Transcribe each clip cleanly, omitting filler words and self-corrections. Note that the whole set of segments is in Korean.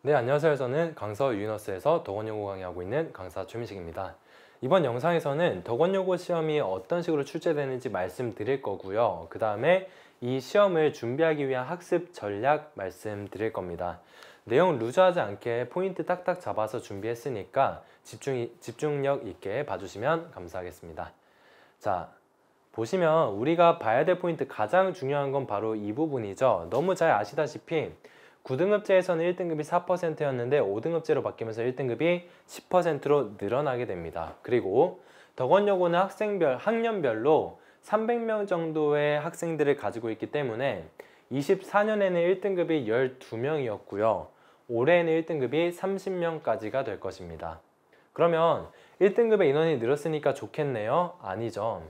네, 안녕하세요. 저는 강서 유니너스에서 덕원여고 강의하고 있는 강사 최민식입니다. 이번 영상에서는 덕원여고 시험이 어떤 식으로 출제되는지 말씀드릴 거고요. 그 다음에 이 시험을 준비하기 위한 학습 전략 말씀드릴 겁니다. 내용 루즈하지 않게 포인트 딱딱 잡아서 준비했으니까 집중력 있게 봐주시면 감사하겠습니다. 자, 보시면 우리가 봐야 될 포인트 가장 중요한 건 바로 이 부분이죠. 너무 잘 아시다시피 9등급제에서는 1등급이 4%였는데 5등급제로 바뀌면서 1등급이 10%로 늘어나게 됩니다. 그리고 덕원여고는 학년별로 300명 정도의 학생들을 가지고 있기 때문에 24년에는 1등급이 12명이었고요. 올해에는 1등급이 30명까지가 될 것입니다. 그러면 1등급의 인원이 늘었으니까 좋겠네요? 아니죠.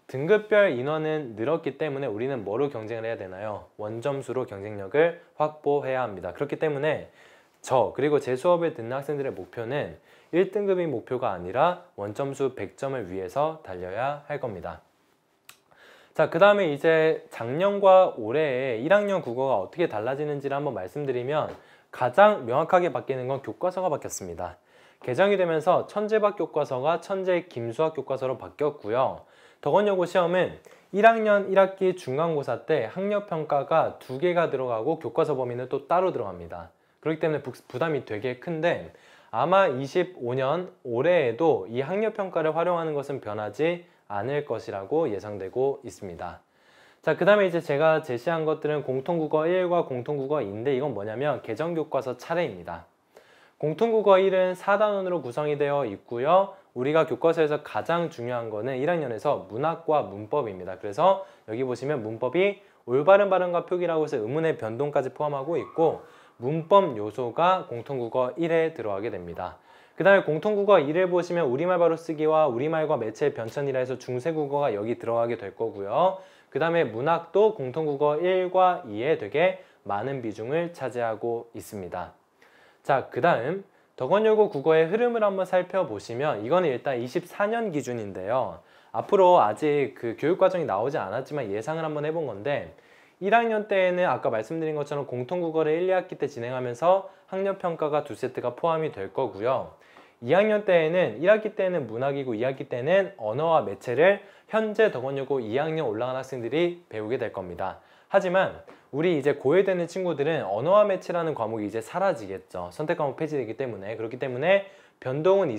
등급별 인원은 늘었기 때문에 우리는 뭐로 경쟁을 해야 되나요? 원점수로 경쟁력을 확보해야 합니다. 그렇기 때문에 그리고 제 수업을 듣는 학생들의 목표는 1등급이 목표가 아니라 원점수 100점을 위해서 달려야 할 겁니다. 자, 그 다음에 이제 작년과 올해의 1학년 국어가 어떻게 달라지는지를 한번 말씀드리면 가장 명확하게 바뀌는 건 교과서가 바뀌었습니다. 개정이 되면서 천재박 교과서가 천재 김수학 교과서로 바뀌었고요. 덕원여고 시험은 1학년 1학기 중간고사 때 학력평가가 2개가 들어가고 교과서 범위는 또 따로 들어갑니다. 그렇기 때문에 부담이 되게 큰데 아마 25년 올해에도 이 학력평가를 활용하는 것은 변하지 않을 것이라고 예상되고 있습니다. 자, 그 다음에 이제 제가 제시한 것들은 공통국어 1과 공통국어 2인데 이건 뭐냐면 개정교과서 차례입니다. 공통국어 1은 4단원으로 구성이 되어 있고요. 우리가 교과서에서 가장 중요한 거는 1학년에서 문학과 문법입니다. 그래서 여기 보시면 문법이 올바른 발음과 표기라고 해서 의문의 변동까지 포함하고 있고 문법 요소가 공통국어 1에 들어가게 됩니다. 그 다음에 공통국어 2를 보시면 우리말 바로 쓰기와 우리말과 매체 변천이라 해서 중세국어가 여기 들어가게 될 거고요. 그 다음에 문학도 공통국어 1과 2에 되게 많은 비중을 차지하고 있습니다. 자, 그 다음 덕원여고 국어의 흐름을 한번 살펴보시면 이거는 일단 24년 기준인데요. 앞으로 아직 그 교육과정이 나오지 않았지만 예상을 한번 해본 건데 1학년 때에는 아까 말씀드린 것처럼 공통국어를 1, 2학기 때 진행하면서 학력평가가 2세트가 포함이 될 거고요. 2학년 때에는 1학기 때는 문학이고 2학기 때는 언어와 매체를 현재 덕원여고 2학년 올라간 학생들이 배우게 될 겁니다. 하지만 우리 이제 고1 되는 친구들은 언어와 매체라는 과목이 이제 사라지겠죠. 선택 과목 폐지되기 때문에. 그렇기 때문에 변동은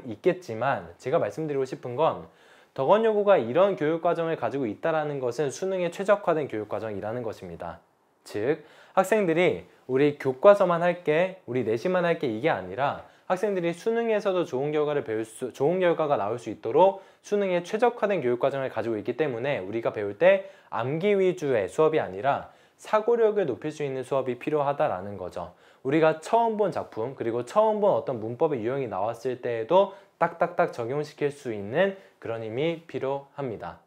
있겠지만 제가 말씀드리고 싶은 건 덕원여고가 이런 교육과정을 가지고 있다는 것은 수능에 최적화된 교육과정이라는 것입니다. 즉 학생들이 우리 교과서만 할게, 우리 내신만 할게 이게 아니라 학생들이 수능에서도 좋은 결과가 나올 수 있도록 수능에 최적화된 교육과정을 가지고 있기 때문에 우리가 배울 때 암기 위주의 수업이 아니라 사고력을 높일 수 있는 수업이 필요하다라는 거죠. 우리가 처음 본 작품 그리고 처음 본 어떤 문법의 유형이 나왔을 때에도 딱딱딱 적용시킬 수 있는 그런 힘이 필요합니다.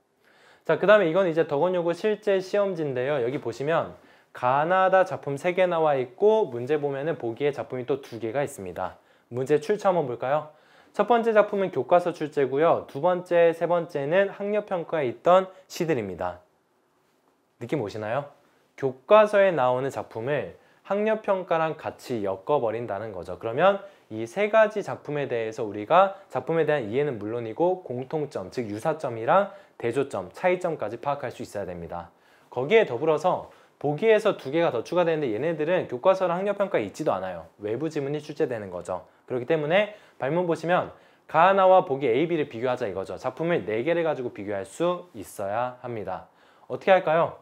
자, 그 다음에 이건 이제 덕원여고 실제 시험지인데요. 여기 보시면 가나다 작품 3개 나와 있고 문제 보면은 보기에 작품이 또 2개가 있습니다. 문제 출처 한번 볼까요? 첫 번째 작품은 교과서 출제고요. 두 번째, 세 번째는 학력평가에 있던 시들입니다. 느낌 오시나요? 교과서에 나오는 작품을 학력평가랑 같이 엮어버린다는 거죠. 그러면 이 3가지 작품에 대해서 우리가 작품에 대한 이해는 물론이고 공통점, 즉 유사점이랑 대조점, 차이점까지 파악할 수 있어야 됩니다. 거기에 더불어서 보기에서 2개가 더 추가되는데 얘네들은 교과서랑 학력평가에 있지도 않아요. 외부 지문이 출제되는 거죠. 그렇기 때문에 발문 보시면 가나와 보기 A, B를 비교하자 이거죠. 작품을 4개를 가지고 비교할 수 있어야 합니다. 어떻게 할까요?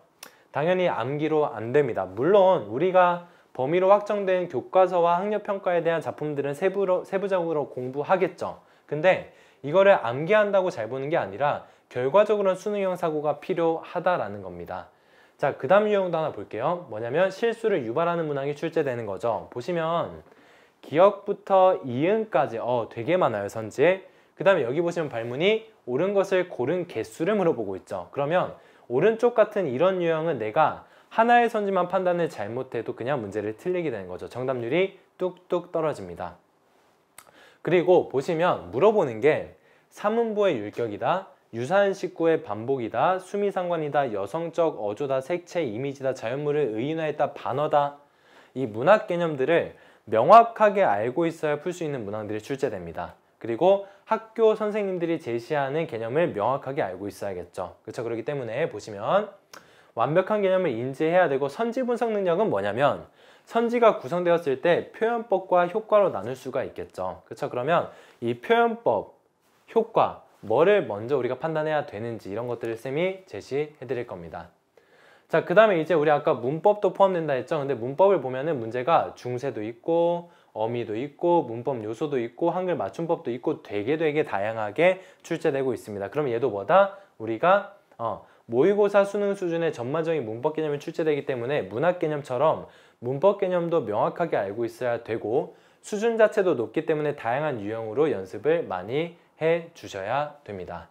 당연히 암기로 안 됩니다. 물론 우리가 범위로 확정된 교과서와 학력평가에 대한 작품들은 세부적으로 공부하겠죠. 근데 이거를 암기한다고 잘 보는 게 아니라 결과적으로는 수능형 사고가 필요하다라는 겁니다. 자, 그 다음 유형도 하나 볼게요. 뭐냐면 실수를 유발하는 문항이 출제되는 거죠. 보시면 기억부터 이응까지 되게 많아요, 선지에. 그 다음에 여기 보시면 발문이 옳은 것을 고른 개수를 물어보고 있죠. 그러면 오른쪽 같은 이런 유형은 내가 하나의 선지만 판단을 잘못해도 그냥 문제를 틀리게 되는 거죠. 정답률이 뚝뚝 떨어집니다. 그리고 보시면 물어보는 게 사문보의 율격이다, 유사한 식구의 반복이다, 수미상관이다, 여성적 어조다, 색채, 이미지다, 자연물을 의인화했다, 반어다. 이 문학 개념들을 명확하게 알고 있어야 풀 수 있는 문항들이 출제됩니다. 그리고 학교 선생님들이 제시하는 개념을 명확하게 알고 있어야겠죠. 그렇죠? 그렇기 때문에 보시면 완벽한 개념을 인지해야 되고, 선지 분석 능력은 뭐냐면 선지가 구성되었을 때 표현법과 효과로 나눌 수가 있겠죠. 그렇죠? 그러면 이 표현법, 효과, 뭐를 먼저 우리가 판단해야 되는지 이런 것들을 쌤이 제시해 드릴 겁니다. 자, 그 다음에 이제 우리 아까 문법도 포함된다 했죠. 근데 문법을 보면은 문제가 중세도 있고 어미도 있고 문법 요소도 있고 한글 맞춤법도 있고 되게 다양하게 출제되고 있습니다. 그럼 얘도 뭐다? 우리가 모의고사 수능 수준의 전반적인 문법 개념이 출제되기 때문에 문학 개념처럼 문법 개념도 명확하게 알고 있어야 되고, 수준 자체도 높기 때문에 다양한 유형으로 연습을 많이 해 주셔야 됩니다.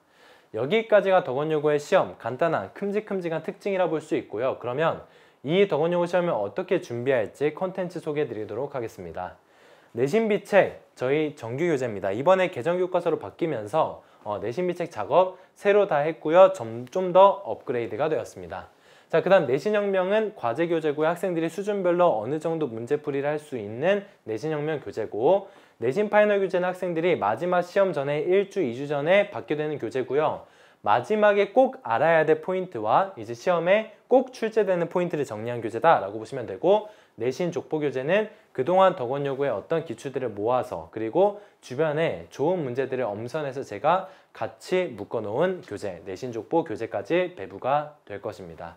여기까지가 덕원여고의 시험, 간단한 큼직큼직한 특징이라 볼 수 있고요. 그러면 이 덕원여고 시험을 어떻게 준비할지 콘텐츠 소개해 드리도록 하겠습니다. 내신비책 저희 정규 교재입니다. 이번에 개정 교과서로 바뀌면서 내신비책 작업 새로 다 했고요. 좀 더 업그레이드가 되었습니다. 자, 그 다음 내신혁명은 과제 교재고요. 학생들이 수준별로 어느 정도 문제풀이를 할 수 있는 내신혁명 교재고, 내신 파이널 교재는 학생들이 마지막 시험 전에 1주, 2주 전에 받게 되는 교재고요. 마지막에 꼭 알아야 될 포인트와 이제 시험에 꼭 출제되는 포인트를 정리한 교재다라고 보시면 되고, 내신 족보 교재는 그동안 덕원여고의 어떤 기출들을 모아서 그리고 주변에 좋은 문제들을 엄선해서 제가 같이 묶어놓은 교재, 내신 족보 교재까지 배부가 될 것입니다.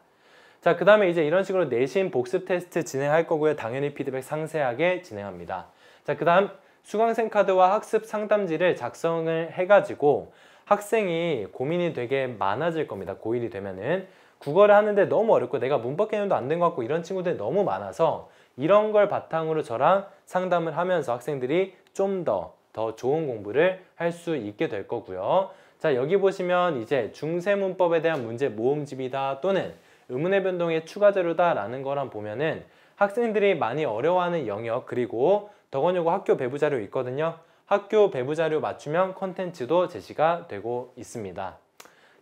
자, 그 다음에 이제 이런 식으로 내신 복습 테스트 진행할 거고요. 당연히 피드백 상세하게 진행합니다. 자, 그 다음 수강생 카드와 학습 상담지를 작성을 해가지고 학생이 고민이 되게 많아질 겁니다. 고1이 되면은 국어를 하는데 너무 어렵고 내가 문법 개념도 안 된 것 같고 이런 친구들이 너무 많아서 이런 걸 바탕으로 저랑 상담을 하면서 학생들이 좀 더 좋은 공부를 할 수 있게 될 거고요. 자, 여기 보시면 이제 중세문법에 대한 문제 모음집이다 또는 의문의 변동의 추가 자료다 라는 거랑 보면은 학생들이 많이 어려워하는 영역, 그리고 덕원여고 학교 배부 자료 있거든요. 학교 배부 자료 맞추면 콘텐츠도 제시가 되고 있습니다.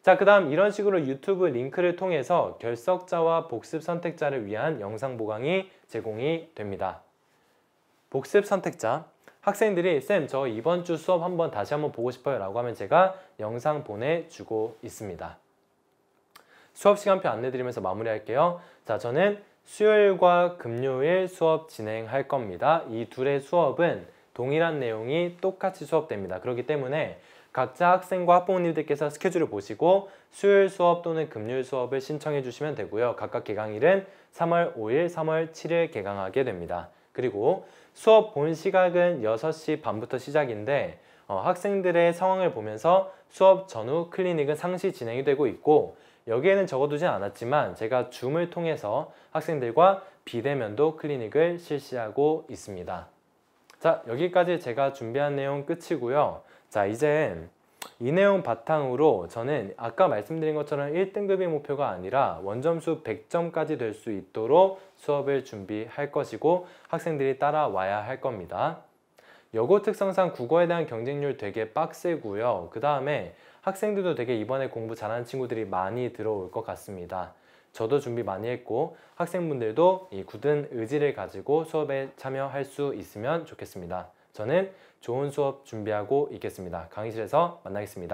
자, 그 다음 이런 식으로 유튜브 링크를 통해서 결석자와 복습 선택자를 위한 영상 보강이 제공이 됩니다. 복습 선택자, 학생들이 쌤 저 이번 주 수업 다시 한번 보고 싶어요 라고 하면 제가 영상 보내주고 있습니다. 수업 시간표 안내드리면서 마무리할게요. 자, 저는 수요일과 금요일 수업 진행할 겁니다. 이 둘의 수업은 동일한 내용이 똑같이 수업됩니다. 그렇기 때문에 각자 학생과 학부모님들께서 스케줄을 보시고 수요일 수업 또는 금요일 수업을 신청해 주시면 되고요. 각각 개강일은 3월 5일, 3월 7일 개강하게 됩니다. 그리고 수업 본 시각은 6시 반부터 시작인데 학생들의 상황을 보면서 수업 전후 클리닉은 상시 진행이 되고 있고, 여기에는 적어두진 않았지만 제가 줌을 통해서 학생들과 비대면도 클리닉을 실시하고 있습니다. 자, 여기까지 제가 준비한 내용 끝이고요. 자, 이제 이 내용 바탕으로 저는 아까 말씀드린 것처럼 1등급의 목표가 아니라 원점수 100점까지 될 수 있도록 수업을 준비할 것이고 학생들이 따라와야 할 겁니다. 여고 특성상 국어에 대한 경쟁률 되게 빡세고요. 그 다음에 학생들도 되게 이번에 공부 잘하는 친구들이 많이 들어올 것 같습니다. 저도 준비 많이 했고 학생분들도 이 굳은 의지를 가지고 수업에 참여할 수 있으면 좋겠습니다. 저는 좋은 수업 준비하고 있겠습니다. 강의실에서 만나겠습니다.